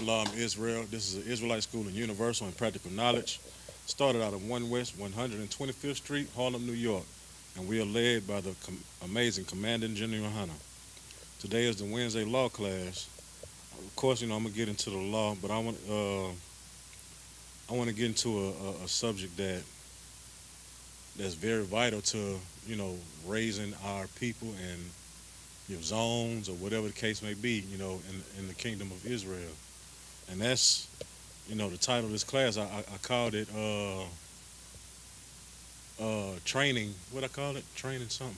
Shalom, Israel. This is an Israelite school in universal and practical knowledge. Started out of 1 West 125th Street, Harlem, New York. And we are led by the amazing Commanding General YAHANNA. Today is the Wednesday law class. Of course, I'm going to get into the law, but I want to get into a subject that's very vital to, raising our people and zones or whatever the case may be, in the kingdom of Israel. And that's, the title of this class, I called it training, what I call it? Training something.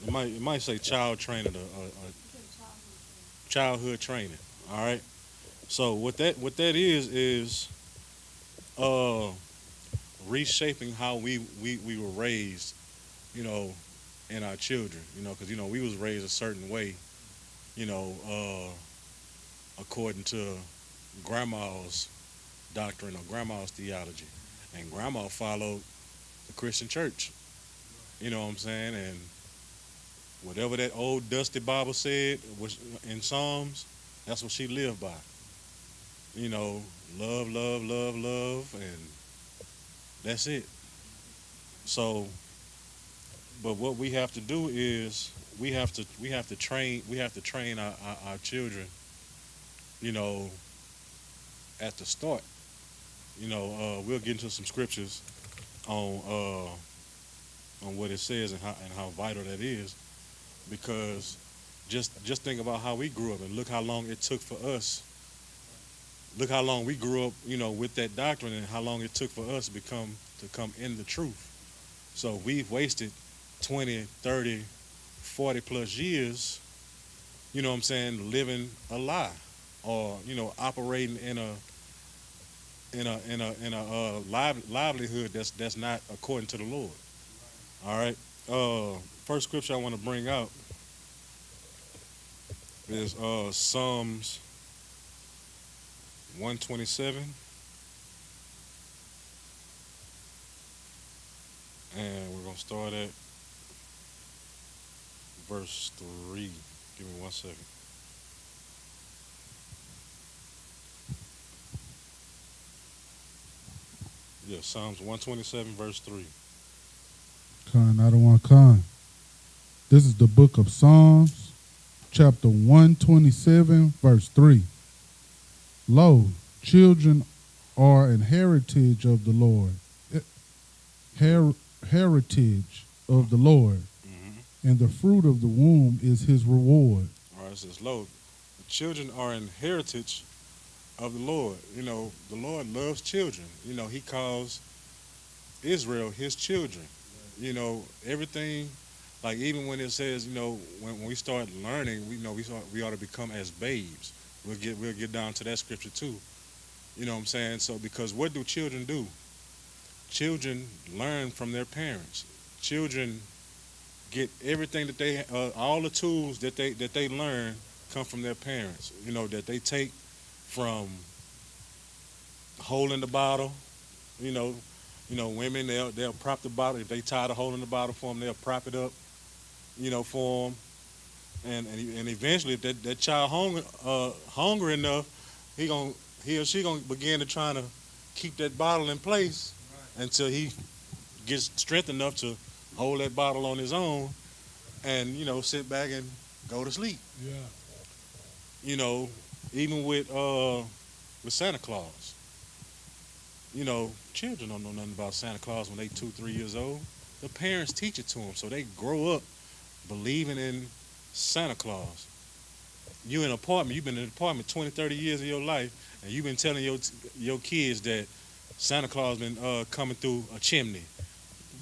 It might say child training or childhood training. All right. So what that is reshaping how we were raised, and our children, because we was raised a certain way, according to grandma's doctrine or grandma's theology, and grandma followed the Christian church. You know what I'm saying? And whatever that old dusty Bible said was in Psalms, that's what she lived by. Love, love, love, love, and that's it. So, but what we have to do is we have to train our children, at the start. We'll get into some scriptures on what it says and how vital that is, because just think about how we grew up and look how long it took for us. Look how long we grew up, with that doctrine, and how long it took for us to come in the truth. So we've wasted 20, 30, 40 plus years, living a lie, or operating in a livelihood that's not according to the Lord. All right. First scripture I want to bring out is Psalms 127, and we're going to start at verse 3. Give me 1 second. Yeah, Psalms 127, verse 3. Khan, I don't want Khan. This is the book of Psalms, chapter 127, verse 3. Lo, children are an heritage of the Lord. Heritage of the Lord. Mm-hmm. And the fruit of the womb is his reward. All right, it says, lo, the children are an heritage of the Lord. The Lord loves children. He calls Israel his children. Everything, like even when it says, when we start learning, we ought to become as babes. We'll get down to that scripture too. You know what I'm saying? So, because what do? Children learn from their parents. Children get everything that they, all the tools that they learn come from their parents. That they take from holding the bottle. Women, they'll prop the bottle. If they tired of holding the bottle for them, they'll prop it up, for them. And eventually, if that child hungry enough, he or she gonna begin to try to keep that bottle in place, right, until he gets strength enough to hold that bottle on his own, and sit back and go to sleep. Yeah. Even with Santa Claus. Children don't know nothing about Santa Claus when they 2, 3 years old. The parents teach it to them, so they grow up believing in Santa Claus. You've been in an apartment 20, 30 years of your life, and you've been telling your kids that Santa Claus been coming through a chimney.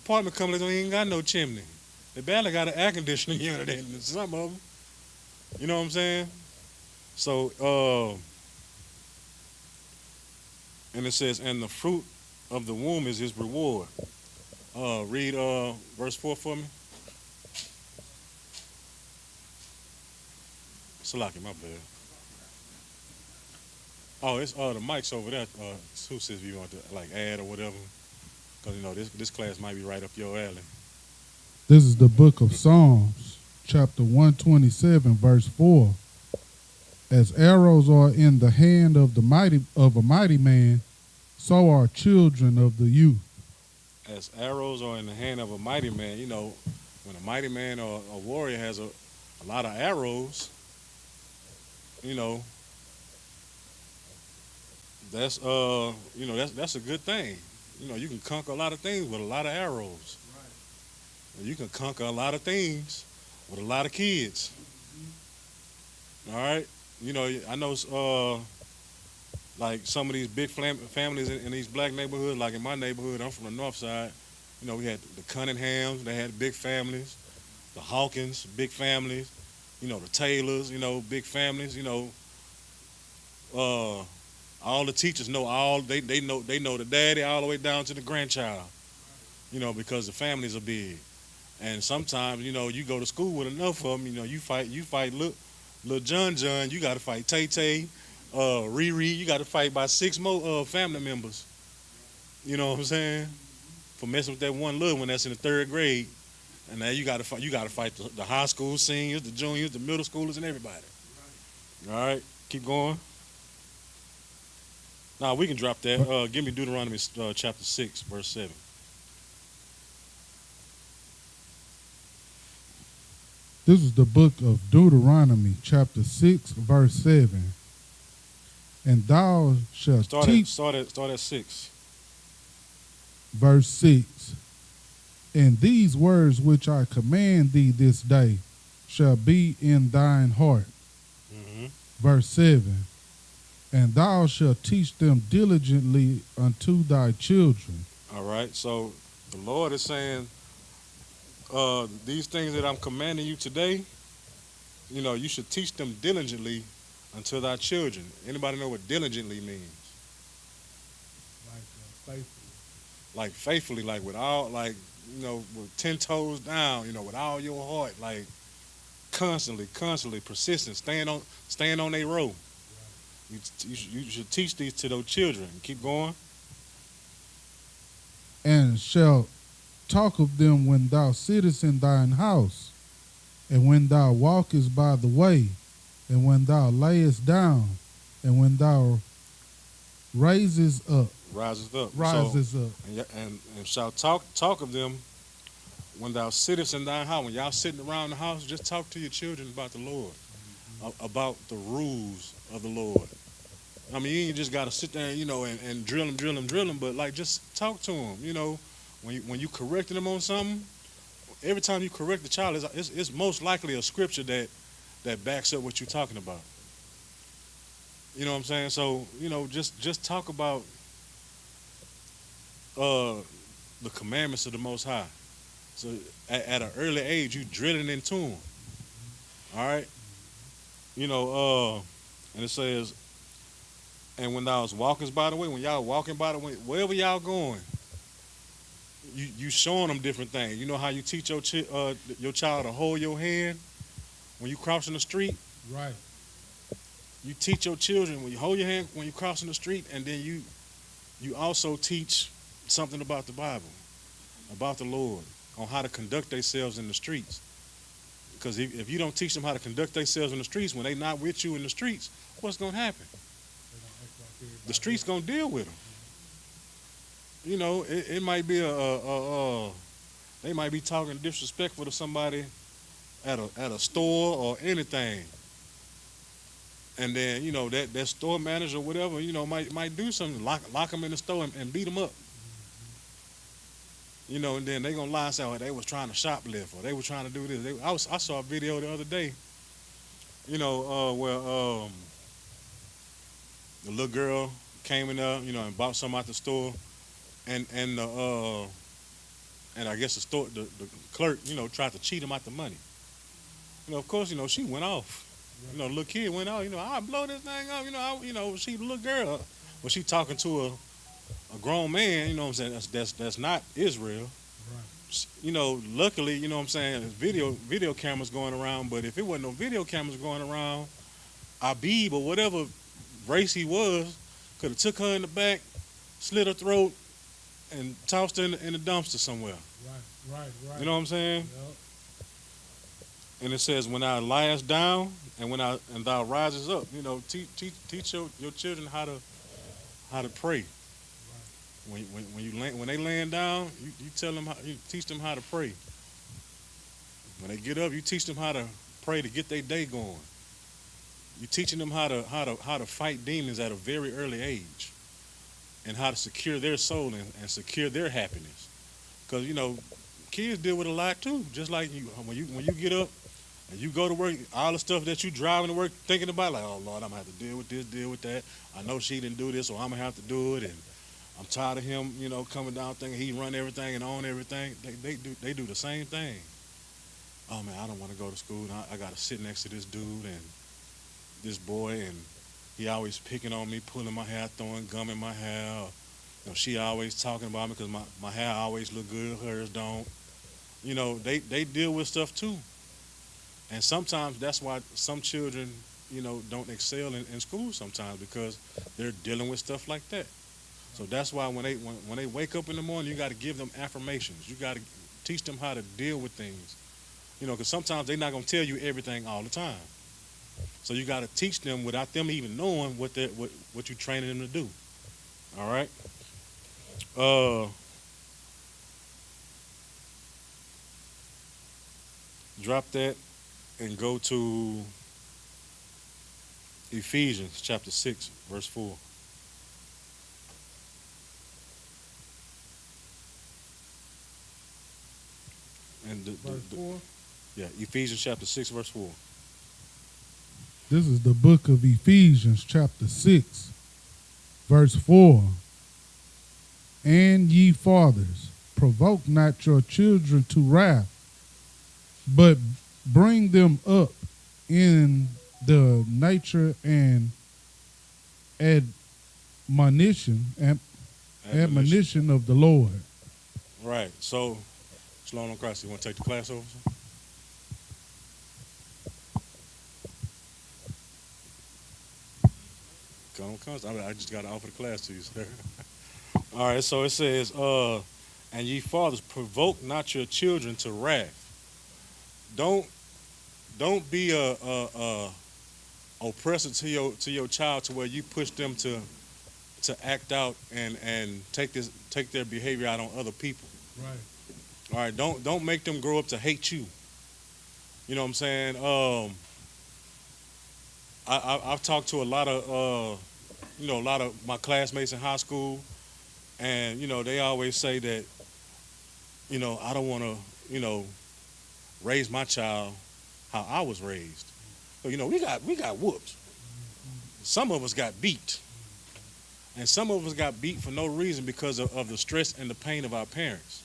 Apartment complex don't even got no chimney. They barely got an air conditioning unit in some of them. You know what I'm saying? So, and it says, and the fruit of the womb is his reward. Read verse 4 for me. Salaki, my bad. Oh, it's the mic's over there. Who says if you want to add or whatever? Because this class might be right up your alley. This is the book of Psalms, chapter 127, verse 4. As arrows are in the hand of a mighty man, so are children of the youth. As arrows are in the hand of a mighty man, when a mighty man or a warrior has a lot of arrows, that's that's a good thing. You can conquer a lot of things with a lot of arrows. Right. You can conquer a lot of things with a lot of kids. All right. I know like some of these big families in these black neighborhoods, like in my neighborhood, I'm from the north side. We had the Cunninghams, they had big families. The Hawkins, big families. The Taylors, big families. All the teachers know they know the daddy all the way down to the grandchild. Because the families are big. And sometimes, you go to school with enough of them, you fight little John, you got to fight Tay Tay, Riri, you got to fight by 6 more family members. You know what I'm saying? For messing with that one little one that's in the 3rd grade. And now you got to fight the high school seniors, the juniors, the middle schoolers, and everybody. All right, keep going. Now we can drop that. Give me Deuteronomy chapter 6, verse 7. This is the book of Deuteronomy, chapter 6, verse 7. And thou shalt teach. Start at 6. Verse 6. And these words which I command thee this day shall be in thine heart. Mm-hmm. Verse 7. And thou shalt teach them diligently unto thy children. All right, so the Lord is saying, these things that I'm commanding you today, you should teach them diligently unto thy children. Anybody know what diligently means? Like faithfully. Like faithfully, like with all, with 10 toes down, with all your heart, like constantly, persistent, staying on their row. You should teach these to those children. Keep going. And shall talk of them when thou sittest in thine house, and when thou walkest by the way, and when thou layest down, and when thou risest up. And shall talk of them when thou sittest in thine house. When y'all sitting around the house, just talk to your children about the Lord, about the rules of the Lord. I mean, you ain't just got to sit there, and drill them, but just talk to them, When you correcting them on something, every time you correct the child, it's most likely a scripture that backs up what you're talking about. You know what I'm saying? So, just talk about the commandments of the Most High. So at an early age, you drilling into them. All right? And it says, and when thou walkest by the way, when y'all walking by the way, wherever y'all going, you showing them different things. You know how you teach your child to hold your hand when you crossing the street? Right. You teach your children when you hold your hand when you crossing the street, and then you also teach something about the Bible, about the Lord, on how to conduct themselves in the streets. Because if you don't teach them how to conduct themselves in the streets, when they not with you in the streets, what's going to happen? The streets going to deal with them. It might be they might be talking disrespectful to somebody at a store or anything. And then, that store manager or whatever, might do something, lock them in the store and beat them up. And then they going to lie and say, oh, they was trying to shoplift or they were trying to do this. I saw a video the other day, where the little girl came in there, and bought something out the store, and I guess the clerk, tried to cheat him out the money. Of course, she went off. The little kid went out, I'll blow this thing up, she the little girl. Well, she talking to a grown man, what I'm saying, that's not Israel. Right. Luckily, what I'm saying, there's video cameras going around, but if it wasn't no video cameras going around, Abib or whatever race he was could have took her in the back, slit her throat, and tossed in the dumpster somewhere. Right. You know what I'm saying? Yep. And it says, when thou liest down and thou rises up, teach your children how to pray. When they laying down, you tell them you teach them how to pray. When they get up, you teach them how to pray to get their day going. You teaching them how to fight demons at a very early age, and how to secure their soul and secure their happiness. Because kids deal with a lot too. Just like you, when you get up and you go to work, all the stuff that you driving to work thinking about, like, oh Lord, I'm gonna have to deal with this, deal with that. I know she didn't do this, so I'm gonna have to do it, and I'm tired of him, coming down thinking he run everything and own everything. They do the same thing. Oh man, I don't want to go to school. And I got to sit next to this dude and this boy, and he always picking on me, pulling my hair, throwing gum in my hair. She always talking about me because my hair always look good, hers don't. They deal with stuff too. And sometimes that's why some children, don't excel in school sometimes, because they're dealing with stuff like that. So that's why when they wake up in the morning, you got to give them affirmations. You got to teach them how to deal with things. Because sometimes they're not going to tell you everything all the time. So you got to teach them without them even knowing what you're training them to do. All right? Drop that and go to Ephesians chapter 6, verse 4. And Verse 4. Yeah, Ephesians chapter 6, verse 4. This is the book of Ephesians, chapter 6, verse 4. And ye fathers, provoke not your children to wrath, but bring them up in the nature and admonition of the Lord. Right. So, Shalom on Christ. You want to take the class over? Come. I just got to offer the class to you, sir. All right. So it says, and ye fathers, provoke not your children to wrath. Don't be a oppressor to your child to where you push them to act out and take their behavior out on other people. Right. All right. Don't make them grow up to hate you. You know what I'm saying? I've talked to a lot of my classmates in high school, and they always say that I don't want to raise my child how I was raised. So, we got whooped. Some of us got beat, and some of us got beat for no reason because of the stress and the pain of our parents.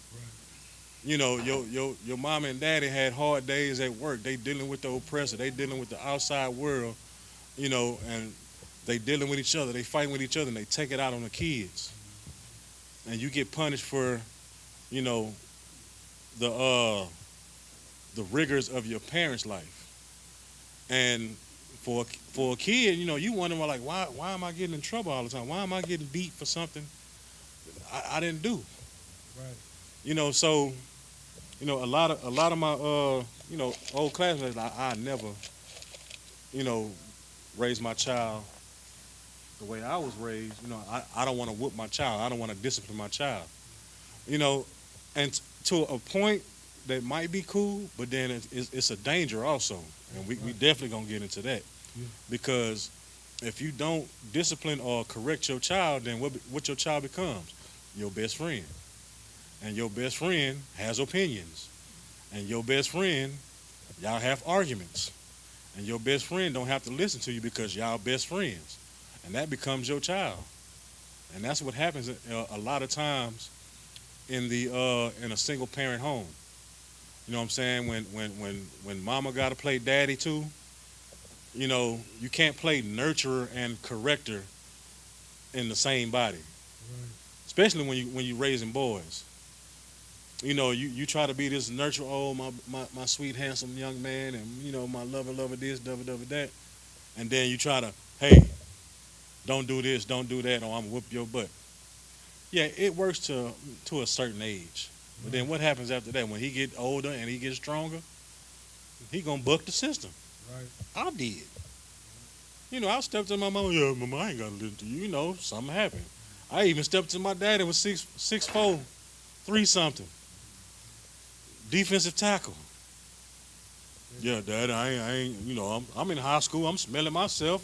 Your mom and daddy had hard days at work. They dealing with the oppressor. They dealing with the outside world. And they dealing with each other. They fighting with each other, and they take it out on the kids. And you get punished for, the rigors of your parents' life. And for a kid, you wonder, like, why am I getting in trouble all the time? Why am I getting beat for something I didn't do? Right. So, a lot of my old classmates, I never, raise my child the way I was raised. I don't want to whoop my child. I don't want to discipline my child. And to a point that might be cool, but then it's a danger also. And we definitely going to get into that. Yeah. Because if you don't discipline or correct your child, then what your child becomes? Your best friend. And your best friend has opinions. And your best friend, y'all have arguments. And your best friend don't have to listen to you because y'all best friends. And that becomes your child. And that's what happens a lot of times in a single parent home. You know what I'm saying? When mama got to play daddy too, you can't play nurturer and corrector in the same body. Right. Especially when you raising boys. You try to be this nurturer, oh my sweet handsome young man, and my lover this, lover that, and then you try to, hey, don't do this, don't do that, or I'm gonna whoop your butt. Yeah, it works to a certain age. But then what happens after that? When he get older and he gets stronger, he gonna buck the system. Right. I did. I stepped to my mama. Yeah, mama, I ain't gotta listen to you. Something happened. I even stepped to my daddy was 6'4", 3 something, defensive tackle. Yeah, Dad, I ain't. I'm in high school. I'm smelling myself.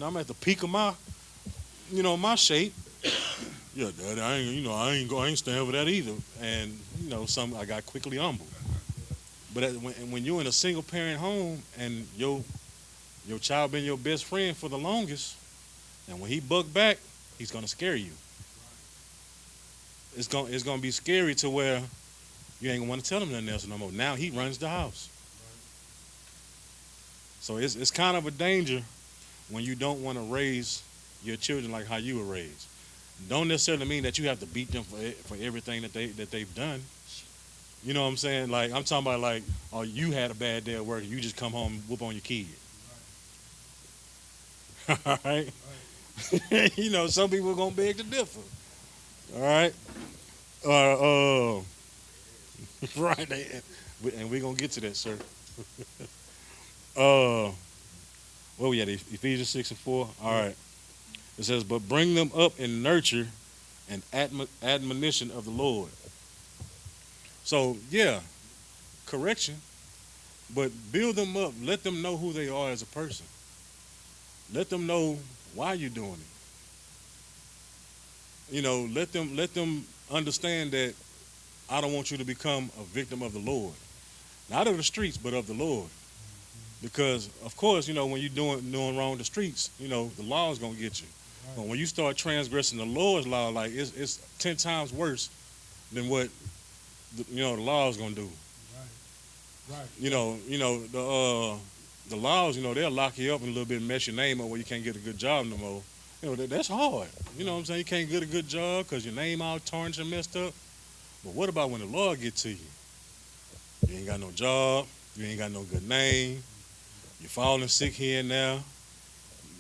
I'm at the peak of my shape. Yeah, Dad, I ain't stand for that either. And I got quickly humbled. But when you're in a single parent home and your child been your best friend for the longest, and when he buck back, he's gonna scare you. It's gonna be scary to where you ain't gonna want to tell him nothing else no more. Now he runs the house. So it's kind of a danger when you don't want to raise your children like how you were raised. Don't necessarily mean that you have to beat them for everything that they've done. You know what I'm saying? Like I'm talking about like, oh, you had a bad day at work, and you just come home and whoop on your kid. All right. Some people are gonna beg to differ. All right. Right. And we're gonna get to that, sir. Where we at? Ephesians 6:4. All right. It says, but bring them up in nurture and admonition of the Lord. So yeah, correction, but build them up. Let them know who they are as a person. Let them know why you're doing it. Let them understand that I don't want you to become a victim of the Lord, not of the streets, but of the Lord. Because of course, when you're doing wrong in the streets, the law is gonna get you. Right. But when you start transgressing the Lord's law, like it's 10 times worse than what the law is gonna do. Right. The laws, they'll lock you up and a little bit, mess your name up where you can't get a good job no more. That's hard. You know what I'm saying? You can't get a good job because your name all tarnished and messed up. But what about when the law gets to you? You ain't got no job. You ain't got no good name. You're falling sick here and now.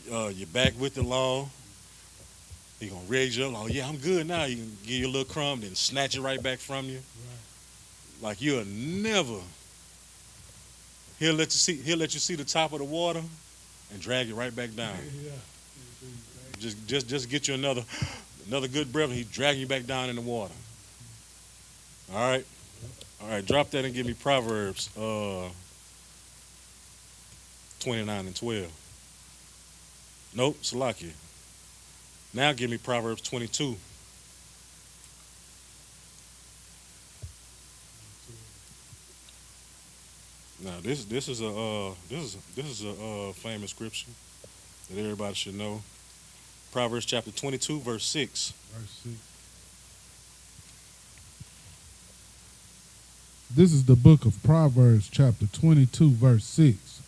You're back with the law. He gonna raise you up. Oh yeah, I'm good now. You can give you a little crumb, then snatch it right back from you. Right. Like you'll never. He'll let you see the top of the water, and drag you right back down. Yeah. Just get you another good breath, and he's dragging you back down in the water. All right. Drop that and give me Proverbs 29:12. Nope, Salakia. Now give me Proverbs 22. Now this is a famous scripture that everybody should know. Proverbs chapter 22, verse 6. Verse 6. This is the book of Proverbs chapter 22, verse 6.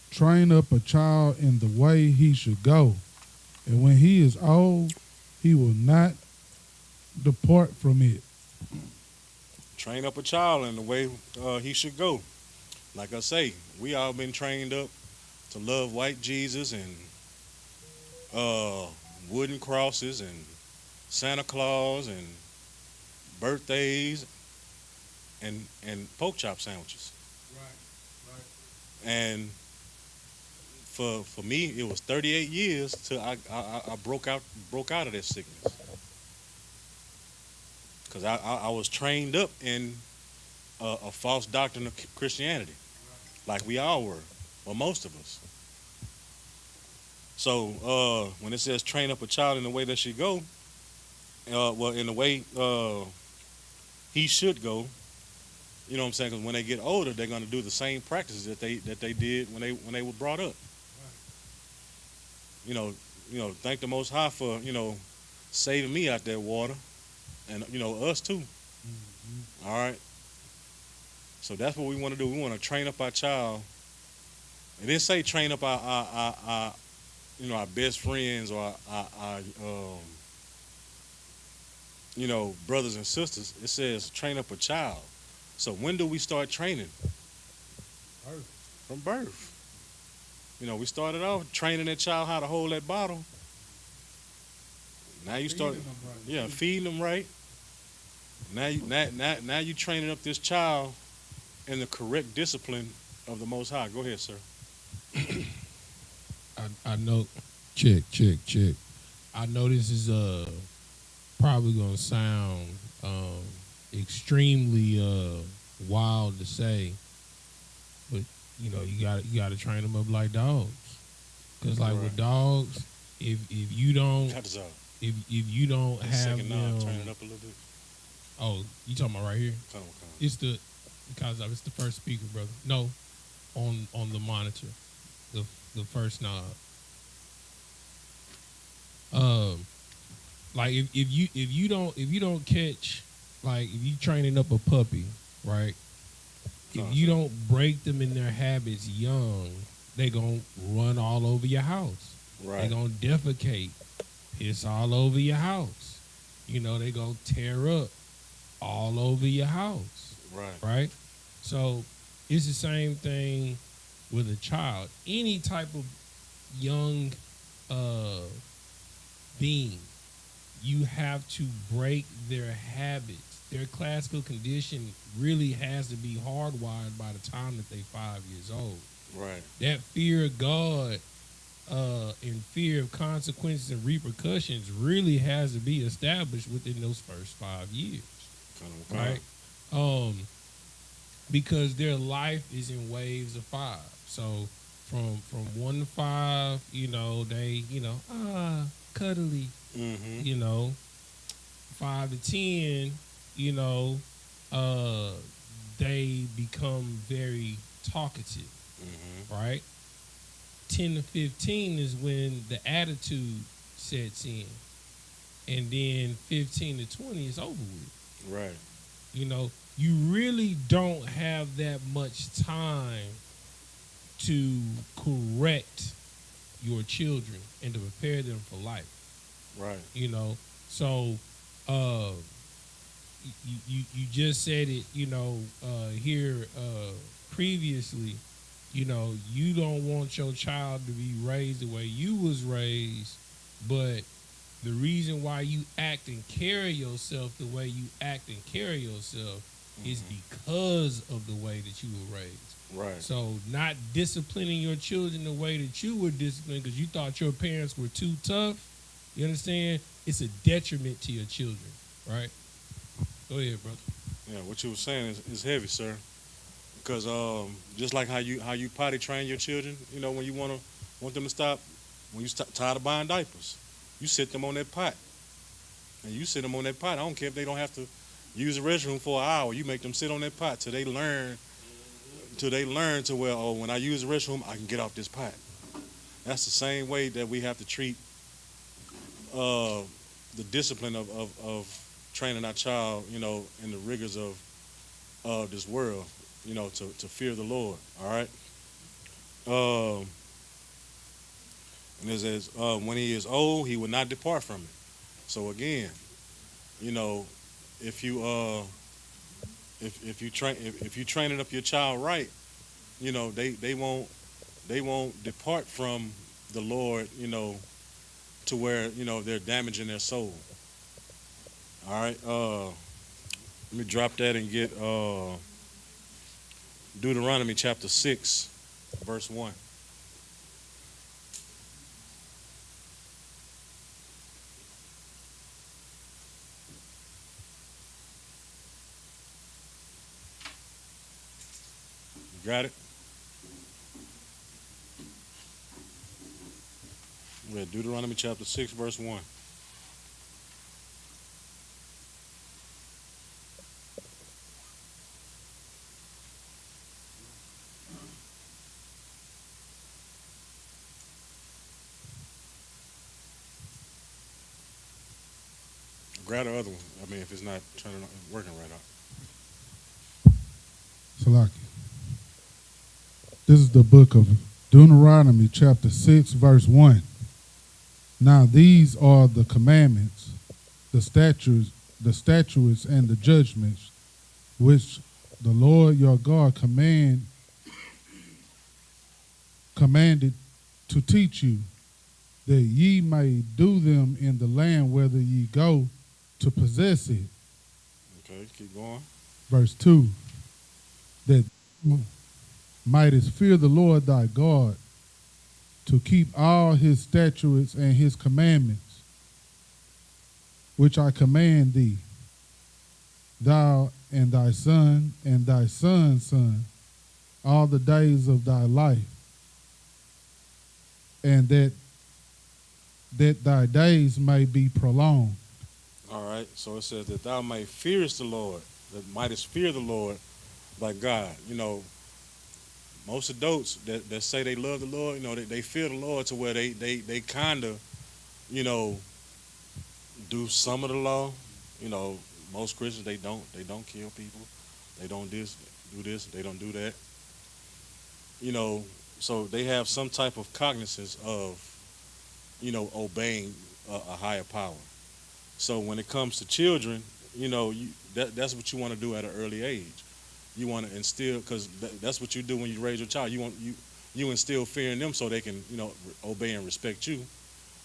Train up a child in the way he should go, and when he is old, he will not depart from it. Train up a child in the way he should go. Like I say, we all been trained up to love white Jesus and wooden crosses and Santa Claus and birthdays and pork chop sandwiches. Right. And for me, it was 38 years till I broke out of that sickness. Because I was trained up in a false doctrine of Christianity, like we all were, or most of us. So when it says train up a child in the way that she go, in the way he should go, you know what I'm saying? Because when they get older, they're going to do the same practices that they did when they were brought up. Thank the Most High for saving me out that water, and us too. Mm-hmm. All right. So that's what we want to do. We want to train up our child. It didn't say train up our best friends or our brothers and sisters. It says train up a child. So when do we start training? From birth. We started off training that child how to hold that bottle. Now you start, yeah, feeding them right. Now you training up this child in the correct discipline of the Most High. Go ahead, sir. I know. Check. I know this is probably gonna sound extremely wild to say, but you know you got to train them up like dogs. Cause like with dogs, if you don't if you don't have them, turn it up a little bit. Oh, you talking about right here? Come. It's the first speaker, brother. No, on the monitor, the first knob. Like if you don't catch, like if you training up a puppy, right? If you don't break them in their habits young, they gonna run all over your house. Right. They gonna defecate, piss all over your house. You know, they gonna tear up all over your house. Right? So it's the same thing with a child. Any type of young being, you have to break their habits. Their classical condition really has to be hardwired by the time that they're 5 years old. Right. That fear of God and fear of consequences and repercussions really has to be established within those first 5 years. Right? Because their life is in waves of 5. So from 1 to 5, you know, they, cuddly. Mm-hmm. You know, 5 to 10, you know, they become very talkative. Mm-hmm. Right? 10 to 15 is when the attitude sets in. And then 15 to 20 is over with. Right. You know, you really don't have that much time to correct your children and to prepare them for life. Right. You know, so you just said it, you know, here previously, you know, you don't want your child to be raised the way you was raised, but the reason why you act and carry yourself the way you act and carry yourself is because of the way that you were raised. Right. So not disciplining your children the way that you were disciplined because you thought your parents were too tough, you understand? It's a detriment to your children, right? Go ahead, brother. Yeah, what you were saying is heavy, sir. Because just like how you potty train your children, you know, when you want them to stop, when you tired of buying diapers, you sit them on that pot. And you sit them on that pot. I don't care if they don't have to use the restroom for an hour. You make them sit on that pot till they learn to where, oh, when I use the restroom, I can get off this pot. That's the same way that we have to treat the discipline of training our child, you know, in the rigors of this world, you know, to fear the Lord. All right. And it says, when he is old, he will not depart from it. So again, you know, if you training up your child right, you know, they won't depart from the Lord, you know, to where, you know, they're damaging their soul. All right. Let me drop that and get Deuteronomy chapter 6, verse 1. Got it? Yeah, Deuteronomy chapter 6, verse 1. Grab the other one. I mean, if it's not working right out. Salaki. This is the book of Deuteronomy chapter 6, verse 1. Now these are the commandments, the statutes, and the judgments which the Lord your God commanded to teach you that ye may do them in the land whither ye go to possess it. Okay, keep going. Verse 2, that thou mightest fear the Lord thy God, to keep all his statutes and his commandments, which I command thee, thou and thy son and thy son's son, all the days of thy life, and that thy days may be prolonged. All right, so it says that thou might fearest the Lord, that mightest fear the Lord thy God. You know, most adults that say they love the Lord, you know, they fear the Lord to where they kind of, you know, do some of the law. You know, most Christians, they don't kill people. They don't do this, they don't do that. You know, so they have some type of cognizance of, you know, obeying a higher power. So when it comes to children, you know, that's what you want to do at an early age. You want to instill, because that's what you do when you raise your child. You instill fear in them so they can, you know, obey and respect you.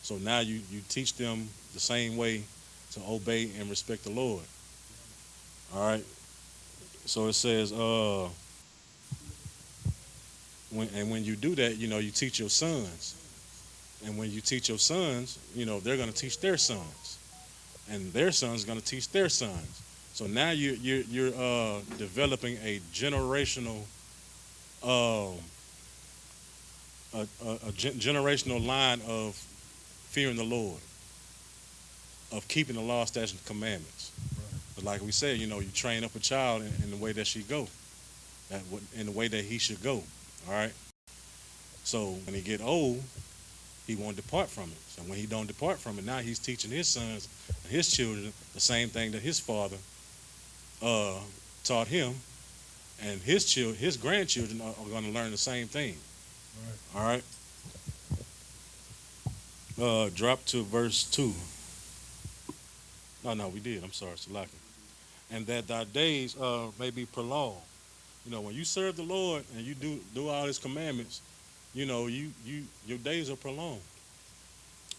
So now you teach them the same way to obey and respect the Lord. All right. So it says, when you do that, you know, you teach your sons, and when you teach your sons, you know, they're going to teach their sons, and their sons are going to teach their sons. So now you're developing a generational generational line of fearing the Lord, of keeping the law, statutes, and commandments. Right. But like we said, you know, you train up a child in the way that she go, in the way that he should go. All right. So when he get old, he won't depart from it. So when he don't depart from it, now he's teaching his sons and his children the same thing that his father taught him, and his grandchildren are going to learn the same thing. Right. All right. Drop to verse 2. No, we did. I'm sorry, Salaki. And that thy days may be prolonged. You know, when you serve the Lord and you do all His commandments, you know, your days are prolonged.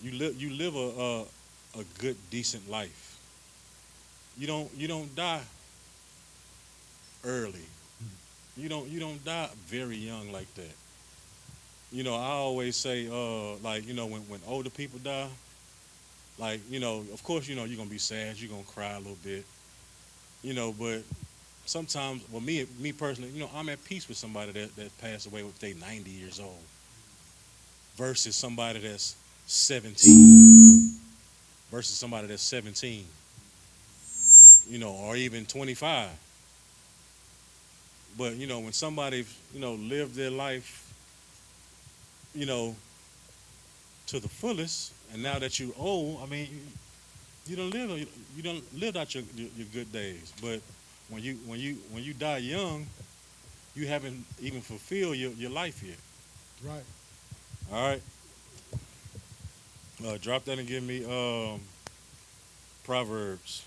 You live a good, decent life. You don't die early. You don't die very young like that. You know, I always say, like, you know, when older people die, like, you know, of course, you know, you're gonna be sad, you're gonna cry a little bit, you know, but sometimes, well, me personally, you know, I'm at peace with somebody that passed away with they 90 years old versus somebody that's 17, versus somebody that's 17, you know, or even 25. But, you know, when somebody, you know, lived their life, you know, to the fullest, and now that you're old, I mean, you don't live out your good days. But when you die young, you haven't even fulfilled your life yet. Right. All right. Drop that and give me Proverbs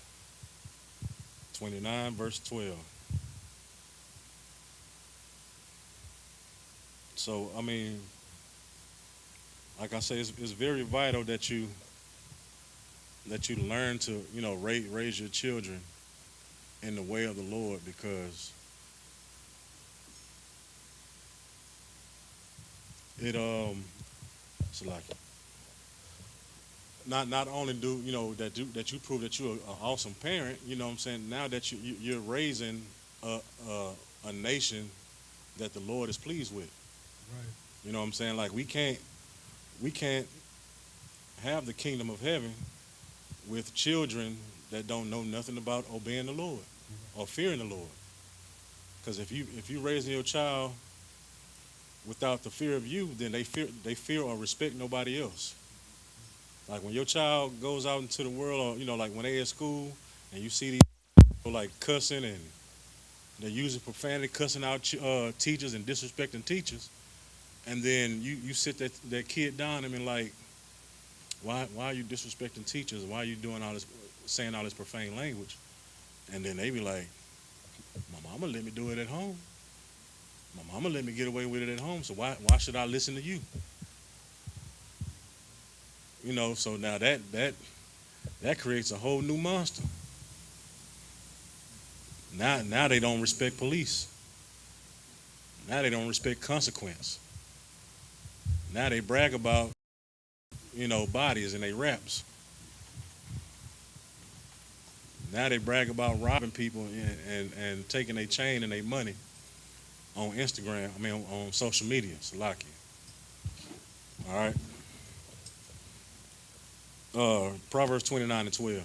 29 verse 12. So I mean, like I say, it's very vital that you learn to, you know, raise your children in the way of the Lord, because it it's like not only do you know that you prove that you're an awesome parent, you know what I'm saying, now that you're raising a nation that the Lord is pleased with. Right. You know what I'm saying? Like we can't have the kingdom of heaven with children that don't know nothing about obeying the Lord or fearing the Lord. Because if you raising your child without the fear of you, then they fear or respect nobody else. Like when your child goes out into the world, or you know, like when they at school and you see these people like cussing and they're using profanity, cussing out teachers and disrespecting teachers, and then you sit that kid down and be like, why are you disrespecting teachers? Why are you doing all this, saying all this profane language? And then they be like, my mama let me do it at home. My mama let me get away with it at home. So why should I listen to you? You know, so now that creates a whole new monster. Now they don't respect police. Now they don't respect consequence. Now they brag about, bodies and they raps. Now they brag about robbing people and taking their chain and their money on Instagram. I mean, on social media. Salaki. All right. Proverbs 29:12.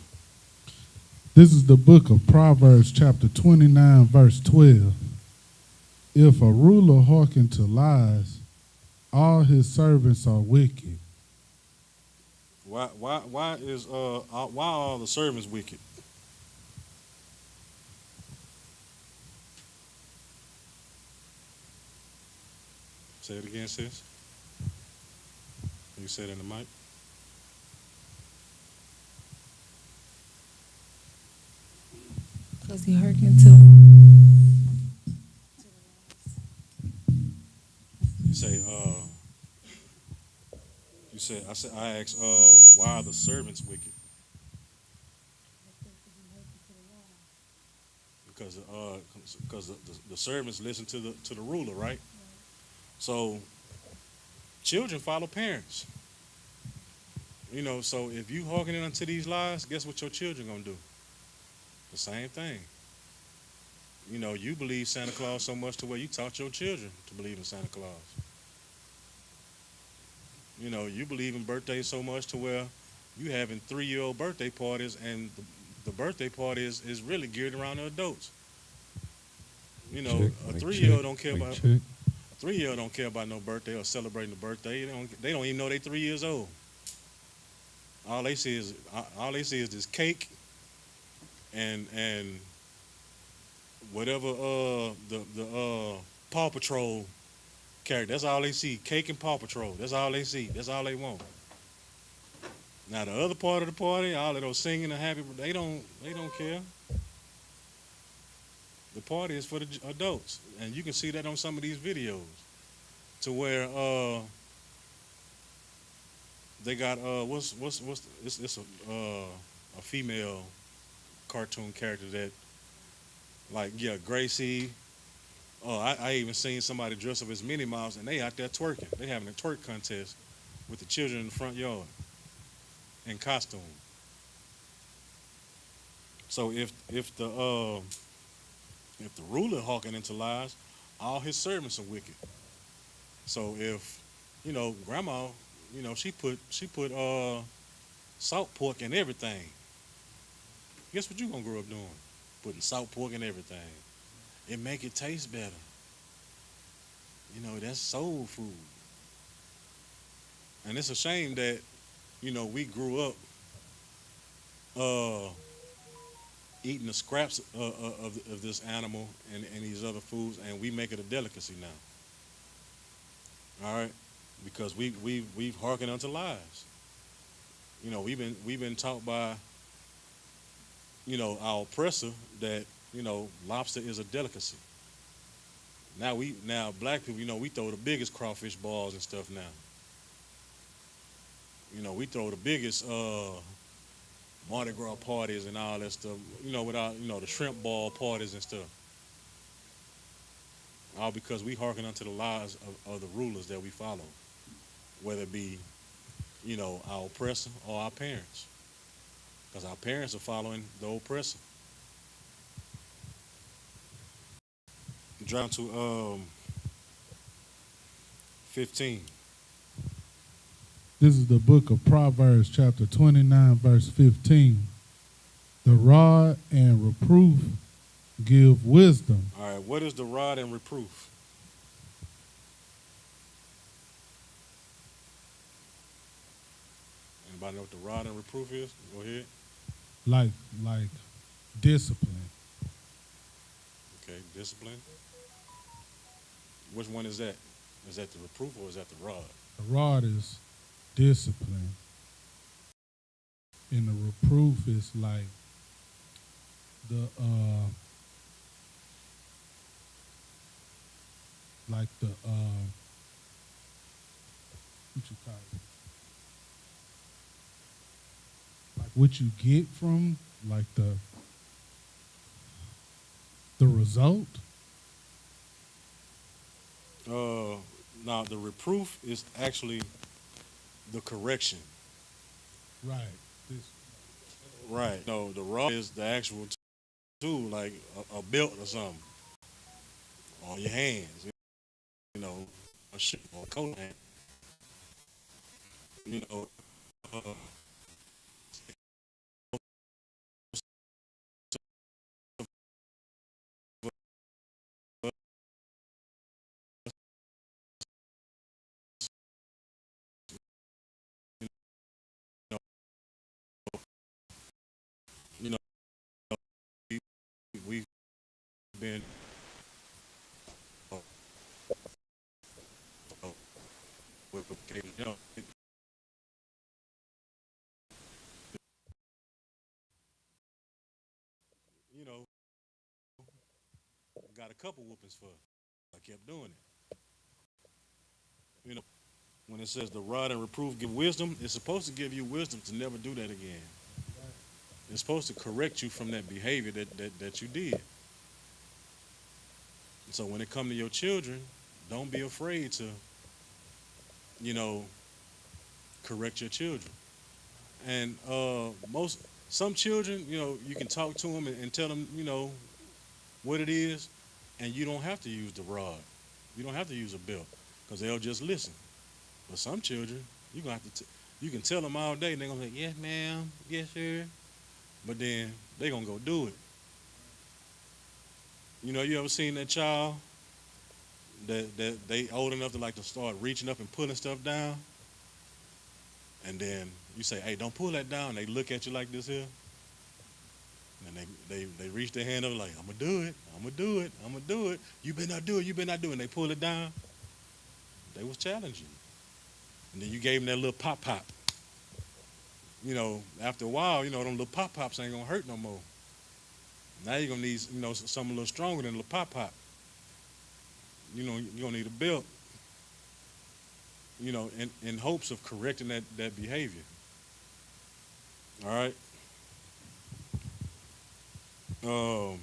This is the book of Proverbs, chapter 29, verse 12. If a ruler hearken to lies, all his servants are wicked. Why are all the servants wicked? Say it again, sis. You said in the mic. Because he hearkened to You say, I asked, why are the servants wicked? Because the servants listen to the ruler, right? So children follow parents. So if you hearkening unto these lies, guess what your children gonna do? The same thing. You believe Santa Claus so much to where you taught your children to believe in Santa Claus. You believe in birthdays so much to where you having 3-year-old birthday parties, and the birthday party is really geared around the adults. A 3-year-old don't care about 3-year-old don't care about no birthday or celebrating the birthday. They don't even know they 3 years old. All they see is this cake and whatever the Paw Patrol character. That's all they see. Cake and Paw Patrol. That's all they see. That's all they want. Now the other part of the party, all of those singing and happy, they don't care. The party is for the adults, and you can see that on some of these videos, to where they got it's a female cartoon character that, like, yeah, Gracie. I even seen somebody dress up as Minnie Mouse, and they out there twerking. They having a twerk contest with the children in the front yard in costume. So if the ruler hearken into lies, all his servants are wicked. So if grandma, she put salt pork in everything. Guess what you gonna grow up doing? Putting salt pork in everything. It make it taste better. That's soul food. And it's a shame that, we grew up eating the scraps of this animal and these other foods, and we make it a delicacy now. All right? Because we've hearkened unto lies. We've been taught by, our oppressor that, lobster is a delicacy. Now black people, we throw the biggest crawfish balls and stuff now. We throw the biggest Mardi Gras parties and all that stuff, without, the shrimp ball parties and stuff. All because we hearken unto the lies of the rulers that we follow, whether it be, our oppressor or our parents. Because our parents are following the oppressor. Down to 15. This is the book of Proverbs, chapter 29, verse 15. The rod and reproof give wisdom. All right, what is the rod and reproof? Anybody know what the rod and reproof is? Go ahead. Like discipline. Okay, discipline. Which one is that? Is that the reproof or is that the rod? The rod is discipline. And the reproof is like the what you call it? what you get from like the result? Now the reproof is actually the correction. Right. Right. No, the rod is the actual tool, like a belt or something on your hands. You know, a shoe or a coat hand. You know, uh, you know, we've been uh, uh, with you know, got a couple whoopings for. I kept doing it. You know, when it says the rod and reproof give wisdom, it's supposed to give you wisdom to never do that again. It's supposed to correct you from that behavior that you did. So when it comes to your children, don't be afraid to, you know, correct your children. And some children, you know, you can talk to them and tell them, you know, what it is, and you don't have to use the rod. You don't have to use a belt because they'll just listen. But some children, you gonna have to. You can tell them all day, and they're gonna say, "Yes, ma'am. Yes, sir." But then they gonna go do it. You know, you ever seen that child that they old enough to like to start reaching up and pulling stuff down, and then you say, "Hey, don't pull that down." They look at you like this here, and they reach their hand up like, "I'm gonna do it. I'm gonna do it. I'm gonna do it. You better not do it. You better not do it." And they pull it down. They was challenging, and then you gave them that little pop pop. You know, after a while, you know, them little pop pops ain't gonna hurt no more. Now you're gonna need, you know, something a little stronger than a little pop pop. You know, you're gonna need a belt. You know, in hopes of correcting that behavior. All right. Um,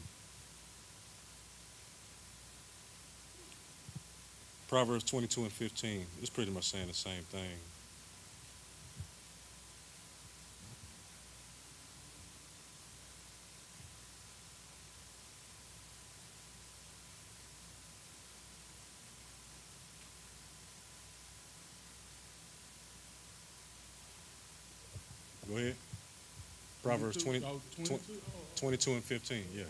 Proverbs 22 and 15. It's pretty much saying the same thing. Go ahead. Proverbs 22 and 15. Yeah.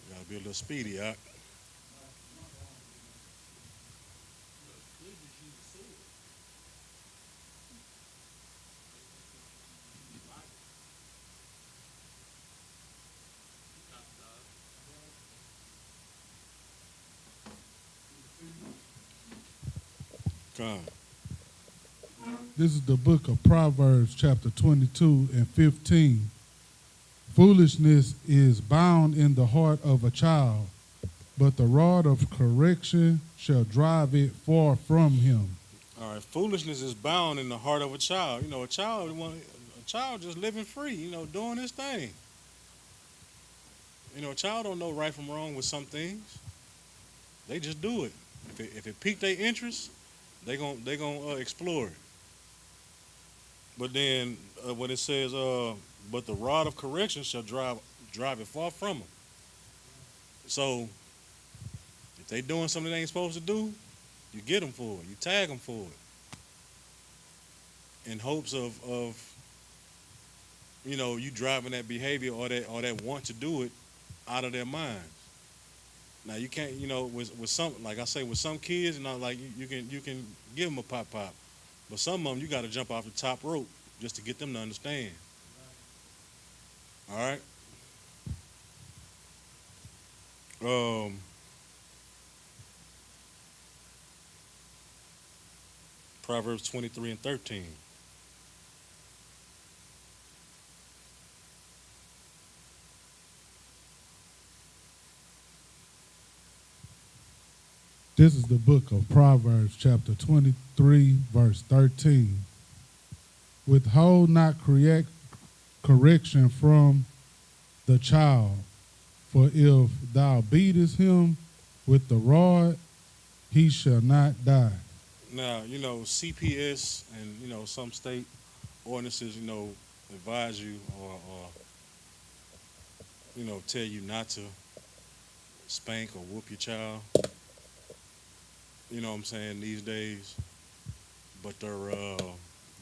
You gotta be a little speedy, all right? Come on. This is the book of Proverbs, chapter 22 and 15. Foolishness is bound in the heart of a child, but the rod of correction shall drive it far from him. All right. Foolishness is bound in the heart of a child. You know, a child just living free. You know, doing his thing. You know, a child don't know right from wrong with some things. They just do it. If it piqued their interest, they gonna explore it. But then when it says, but the rod of correction shall drive it far from them. So if they doing something they ain't supposed to do, you get them for it. You tag them for it, in hopes of you know, you driving that behavior or that want to do it out of their minds. Now you can't, you know, with some, like I say, with some kids, you know, like you can give them a pop pop, but some of them you got to jump off the top rope just to get them to understand. All right. Proverbs 23 and 13. This is the book of Proverbs, chapter 23, verse 13. Withhold not correction from the child, for if thou beatest him with the rod, he shall not die. Now, CPS and, some state ordinances, advise you or tell you not to spank or whoop your child. You know what I'm saying, these days. But the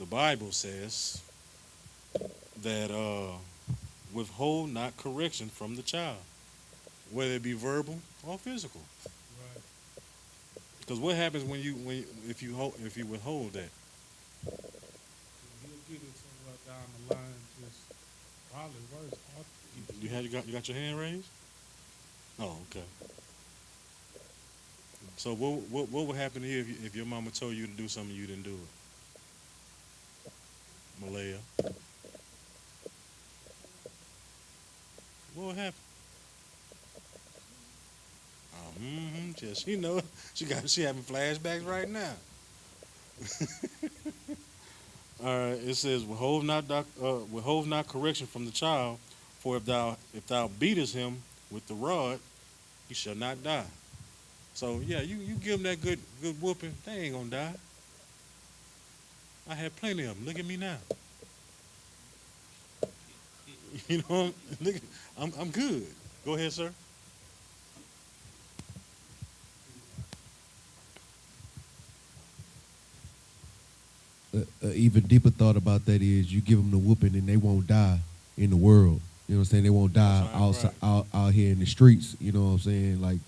Bible says that withhold not correction from the child, whether it be verbal or physical. Right. Because what happens if you withhold that? He'll get it somewhere down the line, just probably worse. You got your hand raised? Oh, okay. So what would happen here if your mama told you to do something you didn't do it? Malaya. What would happen? Just she having flashbacks right now. All right, it says withhold not correction from the child, for if thou beatest him with the rod, he shall not die. So yeah, you give them that good whooping, they ain't gonna die. I had plenty of them. Look at me now. I'm good. Go ahead, sir. Even deeper thought about that is you give them the whooping and they won't die in the world. You know what I'm saying? They won't die outside, out here in the streets. You know what I'm saying? Like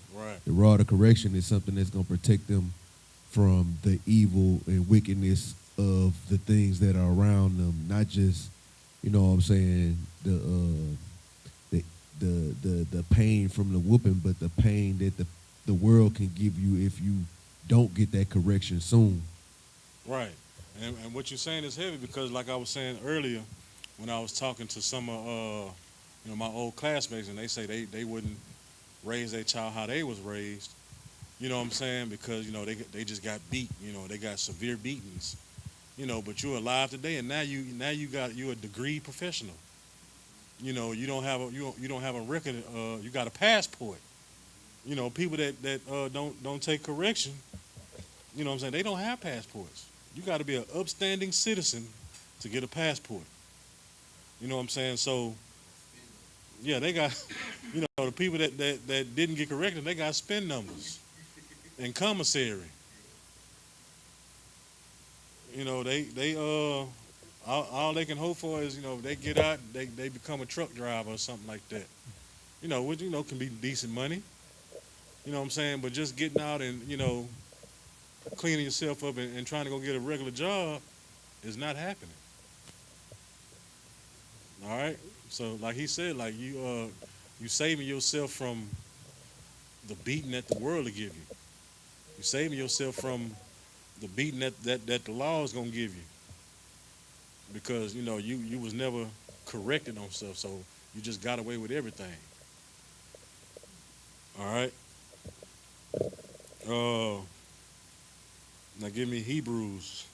the rod of correction is something that's gonna protect them from the evil and wickedness of the things that are around them. Not just, you know what I'm saying, the pain from the whooping, but the pain that the world can give you if you don't get that correction soon. Right. And what you're saying is heavy because, like I was saying earlier, when I was talking to some of my old classmates, and they say they wouldn't raise their child how they was raised. You know what I'm saying? Because they just got beat. They got severe beatings. But you're alive today, and now you're a degree professional. You don't have a record. You got a passport. People that don't take correction. You know what I'm saying? They don't have passports. You got to be an upstanding citizen to get a passport. You know what I'm saying? So, yeah, they got, the people that didn't get corrected, they got spin numbers and commissary. All they can hope for is, they get out, they become a truck driver or something like that. Which, can be decent money. You know what I'm saying? But just getting out and, cleaning yourself up and trying to go get a regular job is not happening. All right? So like he said, like you saving yourself from the beating that the world will give you. You're saving yourself from the beating that the law is gonna give you. Because, you was never corrected on stuff, so you just got away with everything. All right? Now give me Hebrews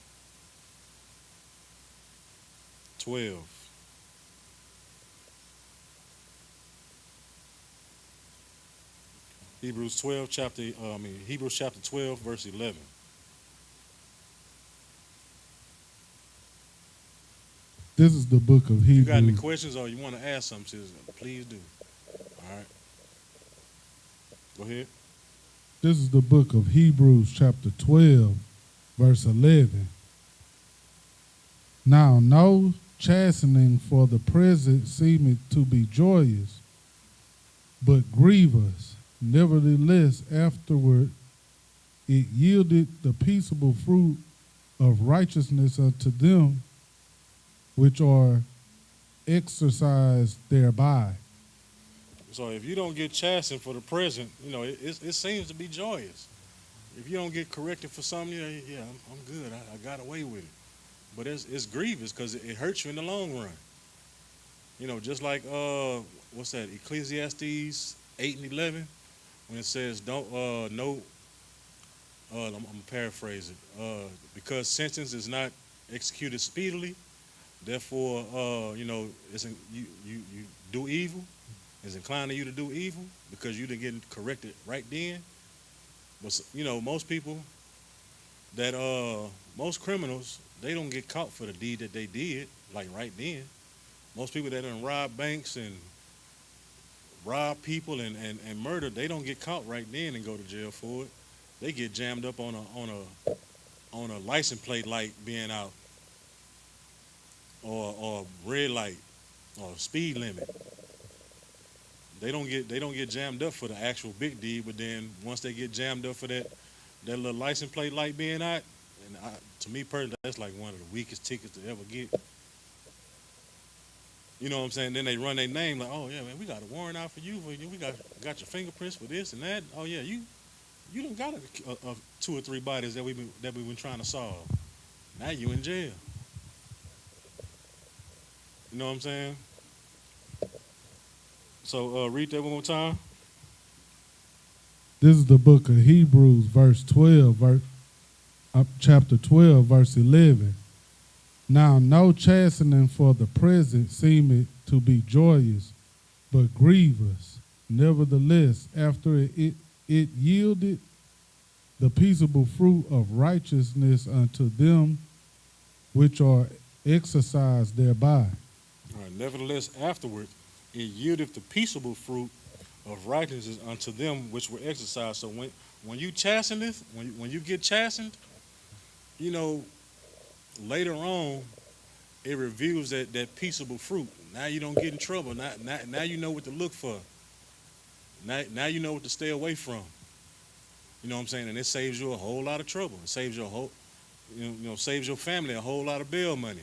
12. Hebrews chapter 12, verse 11. This is the book of Hebrews. You got any questions or you want to ask something, citizen? Please do. All right. Go ahead. This is the book of Hebrews, chapter 12, verse 11. Now, no chastening for the present seemeth to be joyous, but grievous. Nevertheless, afterward it yielded the peaceable fruit of righteousness unto them which are exercised thereby. So if you don't get chastened for the present, it seems to be joyous. If you don't get corrected for something, I'm good. I got away with it. But it's grievous because it hurts you in the long run. Just like what's that? Ecclesiastes 8 and 11, when it says don't no I'm gonna paraphrase it. Because sentence is not executed speedily, therefore, you do evil. Is inclined to you to do evil because you didn't get corrected right then. But most people that most criminals, they don't get caught for the deed that they did like right then. Most people that done rob banks and rob people and murder, they don't get caught right then and go to jail for it. They get jammed up on a license plate light being out, or red light, or speed limit. They don't get jammed up for the actual big deed, but then once they get jammed up for that little license plate light being out, and to me personally, that's like one of the weakest tickets to ever get. You know what I'm saying? Then they run their name like, oh yeah, man, we got a warrant out for you. We got your fingerprints for this and that. Oh yeah, you done got a 2 or 3 bodies that we've been trying to solve. Now you in jail. You know what I'm saying? So read that one more time. This is the book of Hebrews, chapter 12, verse 11. Now no chastening for the present seemeth to be joyous, but grievous. Nevertheless, after it yielded the peaceable fruit of righteousness unto them which are exercised thereby. All right, nevertheless, afterward, it yieldeth the peaceable fruit of righteousness unto them which were exercised. So when you chasteneth, when you get chastened, later on, it reveals that peaceable fruit. Now you don't get in trouble. Now you know what to look for. Now you know what to stay away from. You know what I'm saying? And it saves you a whole lot of trouble. It saves you saves your family a whole lot of bail money.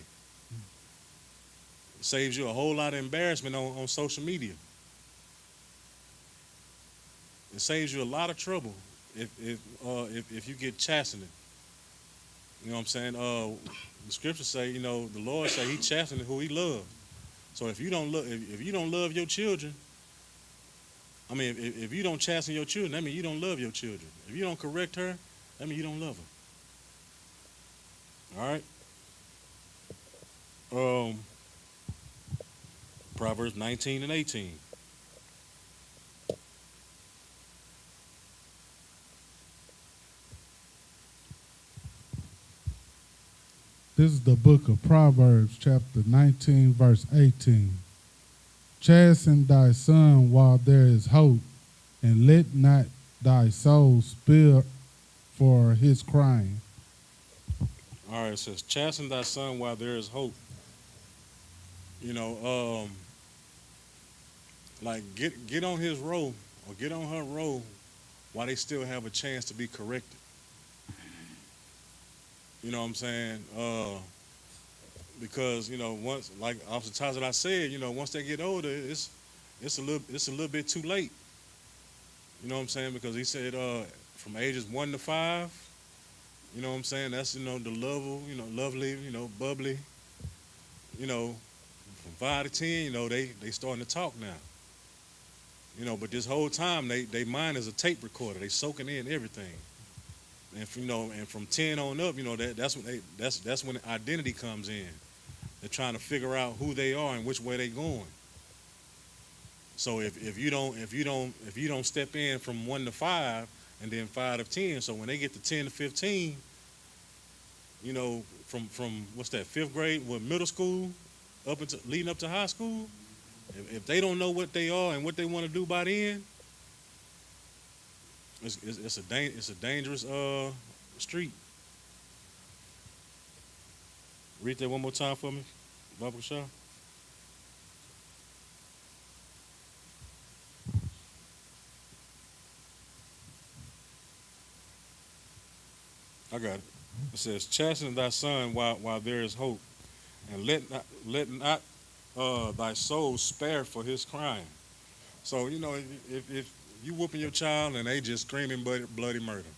It saves you a whole lot of embarrassment on social media. It saves you a lot of trouble if you get chastened. You know what I'm saying? The scriptures say, the Lord say He chastened who He loves. So if you don't love your children, if you don't chasten your children, that means you don't love your children. If you don't correct her, that means you don't love her. All right. Proverbs 19 and 18. This is the book of Proverbs, chapter 19, verse 18. Chasten thy son while there is hope, and let not thy soul spare for his crying. All right, it says, chasten thy son while there is hope. Like get on his roll or get on her roll while they still have a chance to be corrected. You know what I'm saying? Because once, like Officer Tyson I said, once they get older, it's a little bit too late. You know what I'm saying? Because he said from ages 1 to 5. You know what I'm saying? That's the level, lovely, bubbly. From 5 to 10, they starting to talk now. But this whole time they mind is a tape recorder. They soaking in everything. And from 10 on up, that's when identity comes in. They're trying to figure out who they are and which way they're going. So if you don't step in from 1 to 5 and then 5 to 10, so when they get to 10 to 15, from what's that, 5th grade, middle school, leading up to high school, if they don't know what they are and what they want to do by then, it's a dangerous street. Read that one more time for me, Baba Shah. I got it. It says, chasten thy son while there is hope, and let not thy soul spare for his crying. So, if you whooping your child and they just screaming bloody murder,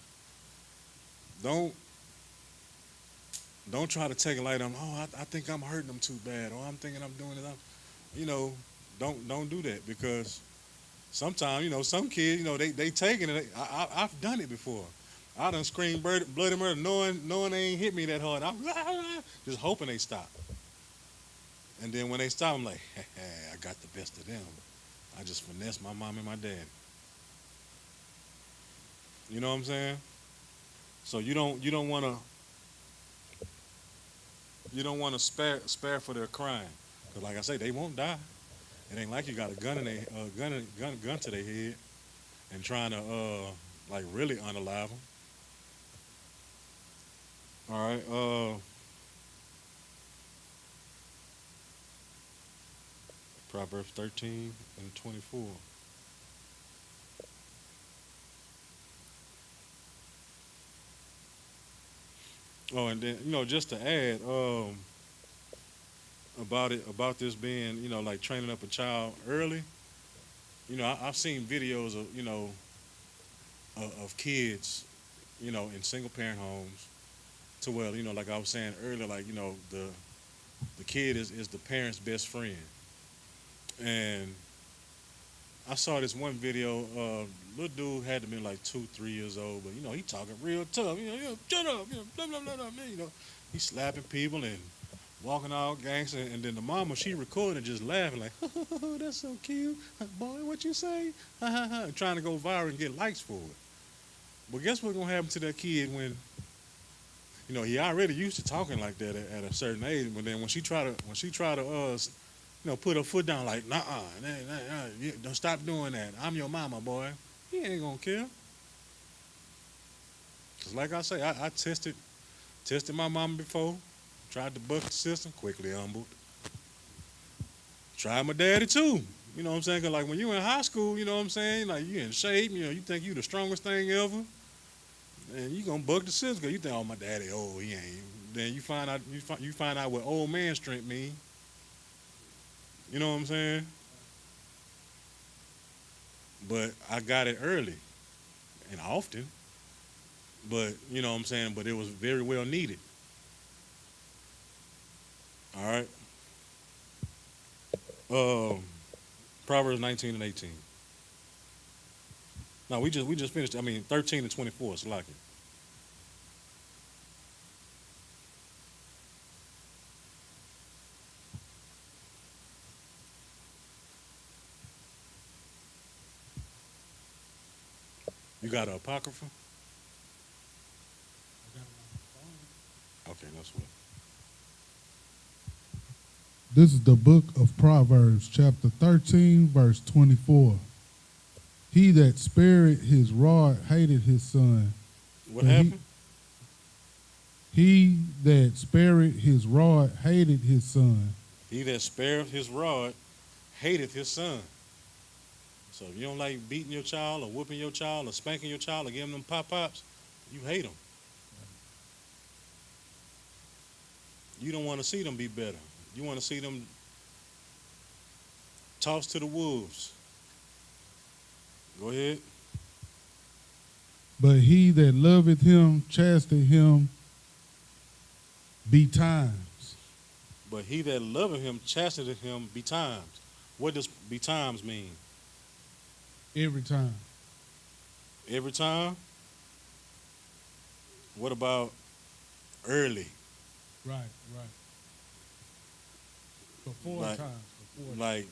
don't try to take it like I think I'm hurting them too bad, or I'm thinking I'm doing it. Don't do that, because sometimes, some kids, they taking it. I've done it before. I done screamed bloody murder knowing they ain't hit me that hard. I'm just hoping they stop. And then when they stop, I'm like, hey, I got the best of them. I just finessed my mom and my dad. You know what I'm saying? So you don't wanna spare for their crime. Cause like I say, they won't die. It ain't like you got a gun in they gun to their head and trying to like really unalive them. All right. Proverbs 13 and 24. Oh, and then just to add about this being like training up a child early. I've seen videos of of kids in single parent homes to where like I was saying earlier, like the kid is the parent's best friend. And I saw this one video. Little dude had to be like 2, 3 years old, but he talking real tough. Shut up, blah blah blah blah. He slapping people and walking all gangster. And then the mama, she recording and just laughing like, oh, that's so cute, boy. What you say? Trying to go viral and get likes for it. But guess what's gonna happen to that kid when he already used to talking like that at a certain age. But then when she try to put her foot down like, nah, don't stop doing that. I'm your mama, boy. He ain't gonna care. Cause like I say, I tested my mama before. Tried to buck the system, quickly humbled. Tried my daddy too. You know what I'm saying? Cause like when you in high school, you know what I'm saying? Like you in shape, you think you the strongest thing ever. And you gonna buck the system cause you think, oh, my daddy, oh, he ain't. Then you find out what old man strength mean. You know what I'm saying? But I got it early and often. But you know what I'm saying? But it was very well needed. All right. Proverbs 19 and 18. No, we just finished. I mean, 13 and 24. It's like it. You got an apocrypha? Okay, that's what. This is the book of Proverbs, chapter 13, verse 24. He that spared his rod hated his son. What happened? He that spared his rod hated his son. He that spared his rod hateth his son. So if you don't like beating your child or whooping your child or spanking your child or giving them pop-pops, you hate them. You don't want to see them be better. You want to see them tossed to the wolves. Go ahead. But he that loveth him chasteth him betimes. But he that loveth him chasteneth him betimes. What does betimes mean? Every time. Every time? What about early? Right. Before like, times. Like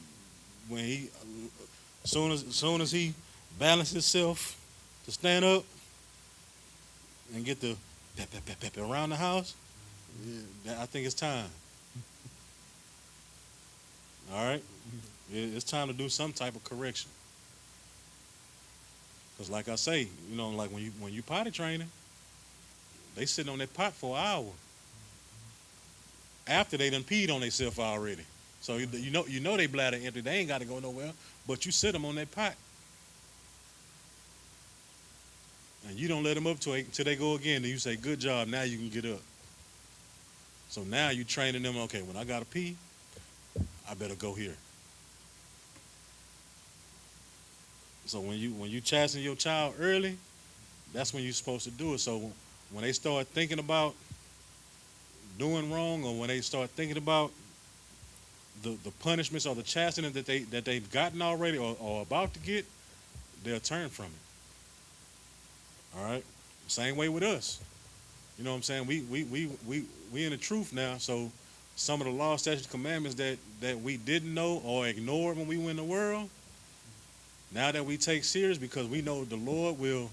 when he, soon as he balances himself to stand up and get the pep around the house, yeah, I think it's time. All right? It's time to do some type of correction. Because like I say, like when you potty training, they sitting on that pot for an hour after they done peed on themselves already. So you know they bladder empty. They ain't got to go nowhere, but you sit them on that pot. And you don't let them up till they go again. Then you say, good job, now you can get up. So now you training them, okay, when I got to pee, I better go here. So when you chasten your child early, that's when you're supposed to do it. So when they start thinking about doing wrong, or when they start thinking about the punishments or the chastening that they've gotten already or about to get, they'll turn from it. All right. Same way with us. You know what I'm saying? We in the truth now. So some of the law, statutes, commandments that we didn't know or ignored when we were in the world, now that we take serious because we know the Lord will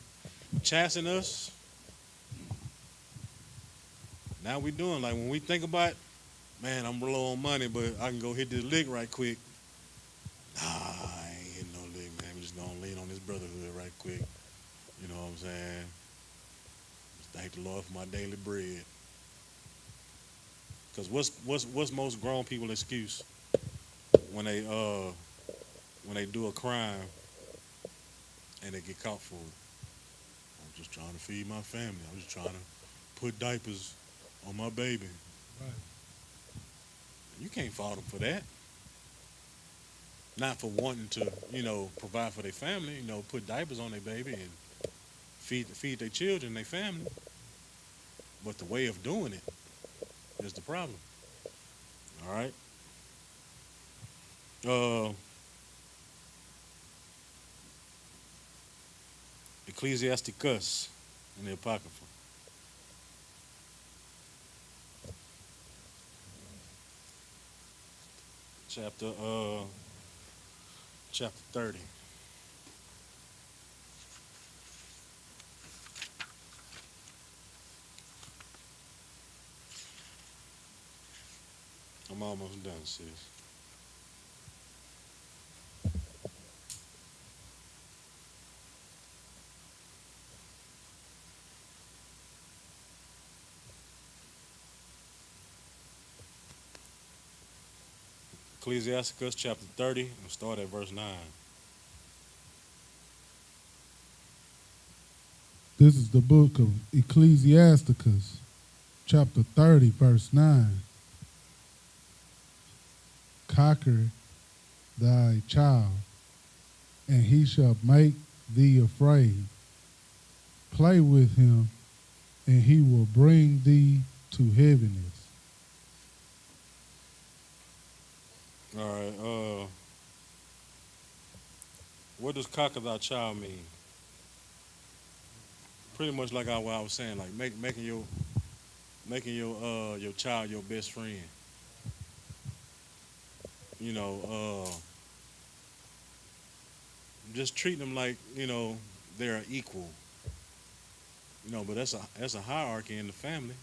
chasten us. Now we doing like when we think about, man, I'm low on money, but I can go hit this lick right quick. Nah, I ain't hitting no lick, man. I'm just gonna lean on this brotherhood right quick. You know what I'm saying? Just thank the Lord for my daily bread. Cause what's most grown people's excuse when they do a crime and they get caught for it? I'm just trying to feed my family. I'm just trying to put diapers on my baby. Right. You can't fault them for that. Not for wanting to, provide for their family, put diapers on their baby and feed their children, their family. But the way of doing it is the problem. All right. Ecclesiasticus in the Apocrypha. Chapter 30. I'm almost done, sis. Ecclesiasticus chapter 30, we'll start at verse 9. This is the book of Ecclesiasticus, chapter 30, verse 9. Conquer thy child, and he shall make thee afraid. Play with him, and he will bring thee to heaviness. All right. What does conquer thy child mean? Pretty much like what I was saying, like making your child your best friend. Just treating them like they're equal. But that's a hierarchy in the family.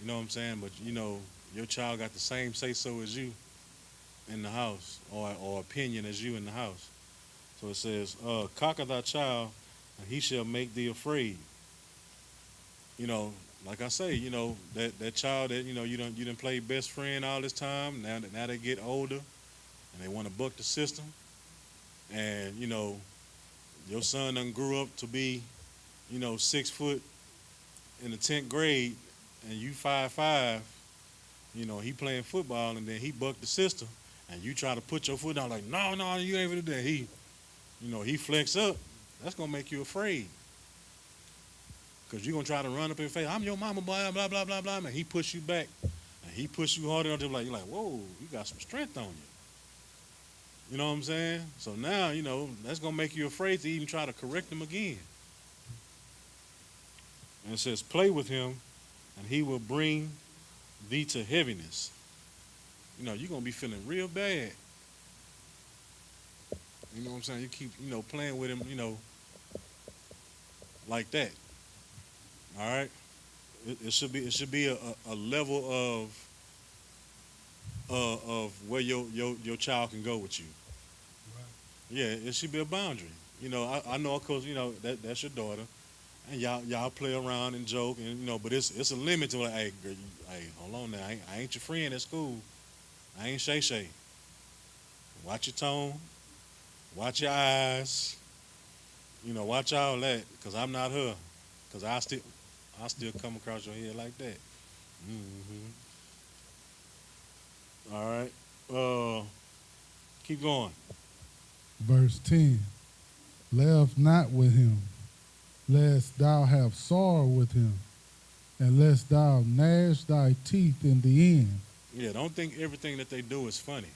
You know what I'm saying? But your child got the same say so as you in the house, or opinion as you in the house. So it says, conquer thy child, and he shall make thee afraid. Like I say, that child that you done play best friend all this time. Now they get older, and they want to buck the system. And your son done grew up to be 6 foot in the 10th grade, and you 5'5". He playing football, and then he bucked the system. And you try to put your foot down like, no, you ain't gonna do that. He flex up. That's gonna make you afraid. Cause you're gonna try to run up in face. I'm your mama, blah, blah, blah, blah, blah. And he push you back. And he push you harder until you're like, whoa, you got some strength on you. You know what I'm saying? So now, that's gonna make you afraid to even try to correct him again. And it says, play with him, and he will bring thee to heaviness. You're going to be feeling real bad. You know what I'm saying? You keep, playing with him, like that. All right? It should be a level of where your child can go with you. Right. Yeah, it should be a boundary. I know, of course, that's your daughter. And y'all play around and joke, and but it's a limit to like, hey, girl, hey, hold on now, I ain't your friend at school. I ain't Shay. Watch your tone. Watch your eyes. Watch all that, because I'm not her. Because I still come across your head like that. Mm-hmm. All right. Keep going. Verse 10. Laugh not with him, lest thou have sorrow with him, and lest thou gnash thy teeth in the end. Yeah, don't think everything that they do is funny.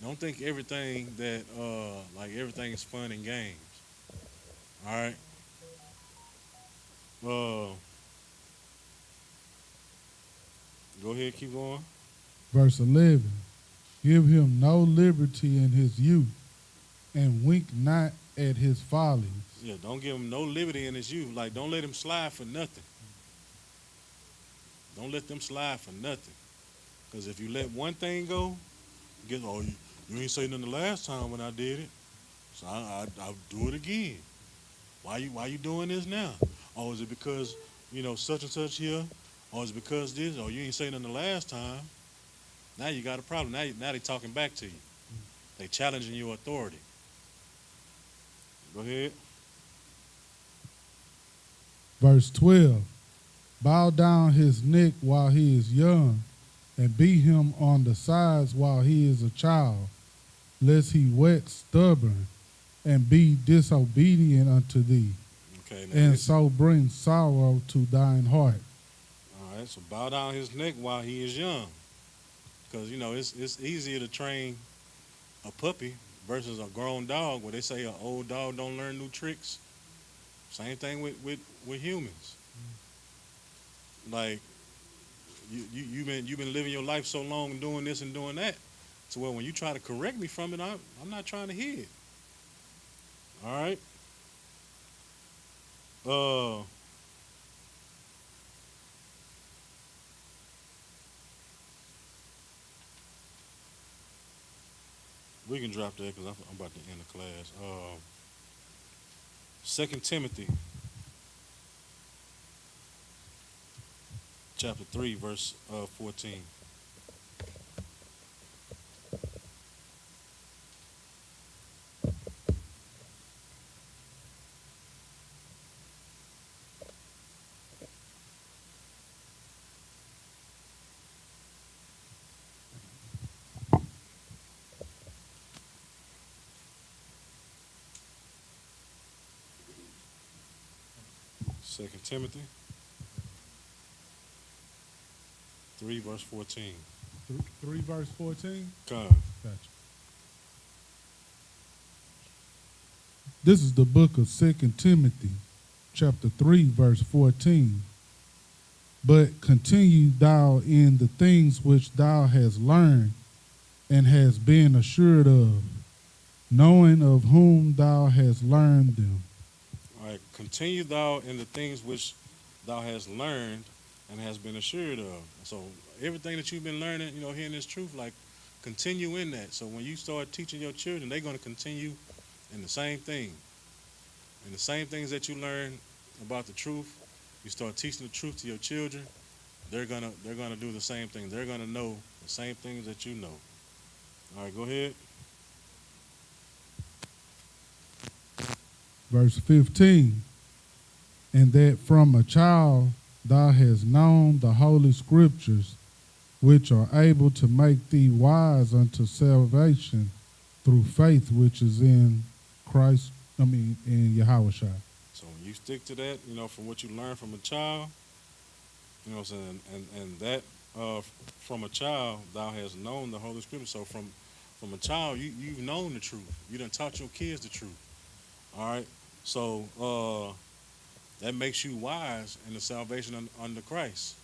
Don't think everything that everything is fun and games. All right. Go ahead, keep going. Verse 11. Give him no liberty in his youth, and wink not at his follies. Yeah, don't give him no liberty in his youth. Like, don't let him slide for nothing. Don't let them slide for nothing. Because if you let one thing go, guess, oh, you ain't say nothing the last time when I did it, so I'll do it again. Why you doing this now? Oh, is it because, such and such here? Or is it because this? Oh, you ain't say nothing the last time. Now you got a problem. Now they talking back to you. They challenging your authority. Go ahead. Verse 12. Bow down his neck while he is young, and beat him on the sides while he is a child, lest he wax stubborn and be disobedient unto thee, and so bring sorrow to thine heart. All right, so bow down his neck while he is young. Because, it's easier to train a puppy versus a grown dog, where they say an old dog don't learn new tricks. Same thing with humans. Like, you've been living your life so long doing this and doing that, to where when you try to correct me from it, I'm not trying to hear it. All right. We can drop that because I'm about to end the class. 2 Timothy chapter 3, verse 14. Second Timothy 3, verse 14. 3 verse 14? Come. Gotcha. This is the book of 2 Timothy, chapter 3, verse 14. But continue thou in the things which thou hast learned and hast been assured of, knowing of whom thou hast learned them. All right, continue thou in the things which thou hast learned and has been assured of. So everything that you've been learning, hearing this truth, like, continue in that. So when you start teaching your children, they're going to continue in the same thing. And the same things that you learn about the truth, you start teaching the truth to your children, they're gonna do the same thing. They're gonna know the same things that you know. All right, go ahead. Verse 15. And that from a child thou hast known the holy scriptures, which are able to make thee wise unto salvation through faith which is in Christ, in YAHANNA. So when you stick to that, from what you learn from a child, what I'm saying, and that from a child thou hast known the holy scripture. So from a child, you've known the truth. You done taught your kids the truth. All right. So that makes you wise in the salvation under Christ.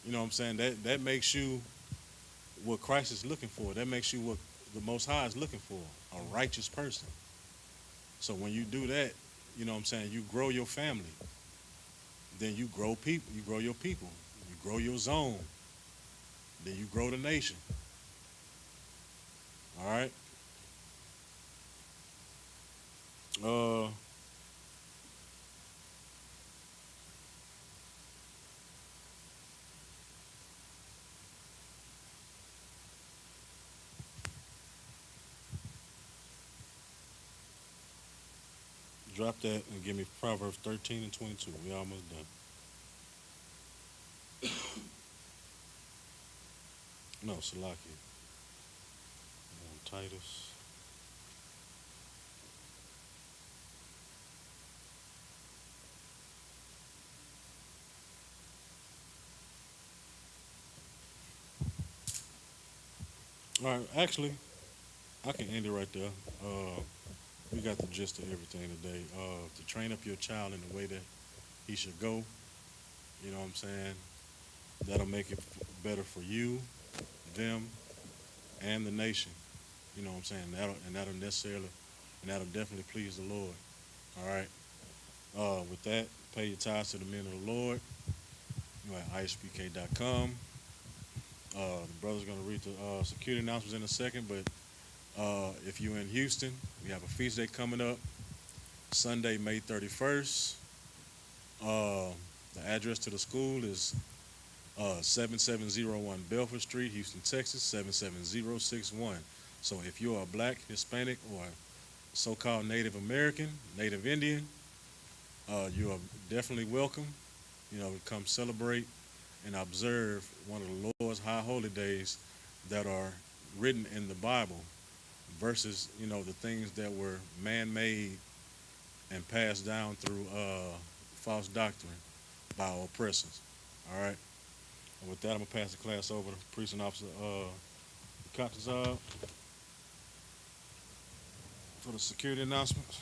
You know what I'm saying? That makes you what Christ is looking for. That makes you what the Most High is looking for, a righteous person. So when you do that, you know what I'm saying, you grow your family. Then you grow people. You grow your people. You grow your zone. Then you grow the nation. All right? Drop that and give me Proverbs 13 and 22. We almost done. No, Salaki. Titus. All right, actually, I can end it right there. We got the gist of everything today. To train up your child in the way that he should go. You know what I'm saying? That'll make it better for you, them, and the nation. You know what I'm saying? That'll definitely please the Lord. All right. With that, pay your tithes to the men of the Lord. You're at ISUPK.com. The brother's going to read the security announcements in a second, but if you're in Houston, we have a feast day coming up, Sunday, May 31st. The address to the school is 7701 Belford Street, Houston, Texas, 77061. So if you're a black, Hispanic, or so-called Native American, Native Indian, you are definitely welcome. You know, to come celebrate and observe one of the Lord's high holy days that are written in the Bible versus, you know, the things that were man-made and passed down through false doctrine by our oppressors. All right? And with that, I'm going to pass the class over to Precinct Officer Katazab for the security announcements.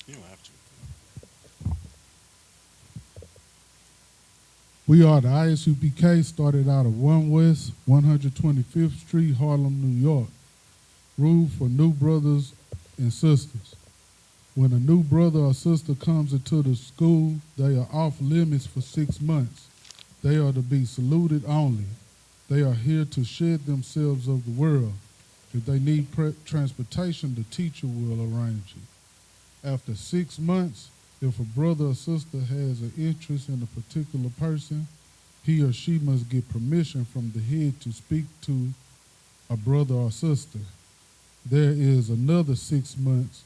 You don't have to. We are the I.S.U.P.K, started out of 1 West 125th Street, Harlem, New York. Rule for new brothers and sisters. When a new brother or sister comes into the school, they are off limits for 6 months. They are to be saluted only. They are here to shed themselves of the world. If they need transportation, the teacher will arrange it. After 6 months, if a brother or sister has an interest in a particular person, he or she must get permission from the head to speak to a brother or sister. There is another 6 months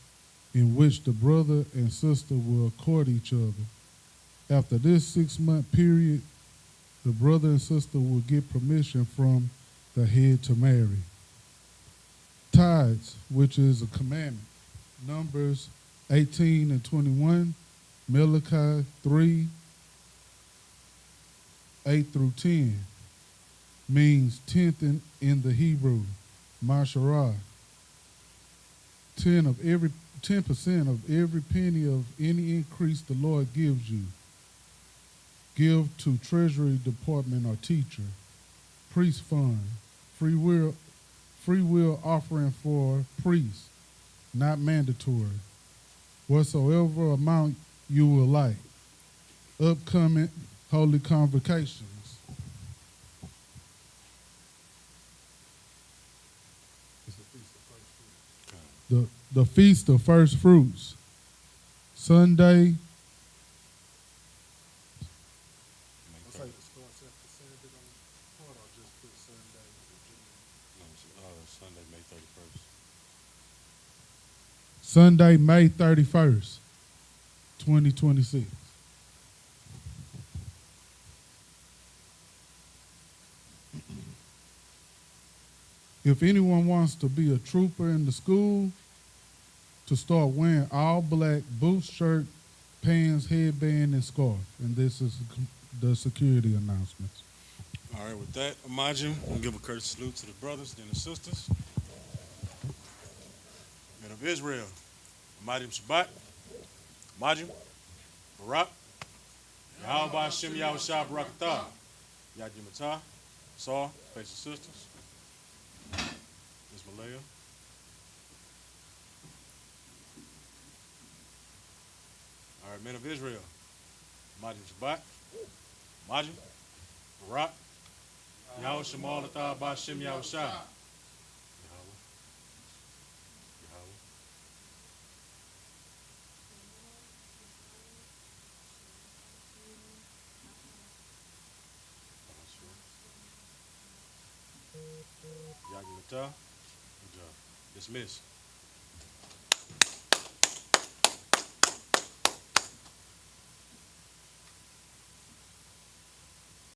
in which the brother and sister will court each other. After this 6-month period, the brother and sister will get permission from the head to marry. Tithes, which is a commandment. Numbers 18 and 21, Malachi 3, 8 through 10, means tenth in the Hebrew, Masharah. 10% of every penny of any increase the Lord gives you. Give to Treasury Department or teacher, priest fund, free will offering for priests, not mandatory. Whatsoever amount you will like. Upcoming holy convocations. The Feast of First Fruits. Sunday. Sunday, May 31st. Sunday, May 31st, 2026. If anyone wants to be a trooper in the school, to start wearing all black boots, shirt, pants, headband, and scarf. And this is the security announcements. All right, with that, Imagine, we'll give a courteous salute to the brothers and the sisters. Men of Israel, Imagine Shabbat, Imagine, Barak, Yahweh Hashem Yahushua Barakatah, Yajimatah, Saw, face the sisters, Miss Malaya. All right, men of Israel, Imagine Shabbat, Imagine, Barak, Yahweh Shemal Atah Ba'Shem Yahushua. Yahweh. Yahweh. Yahweh. Good job. Dismiss.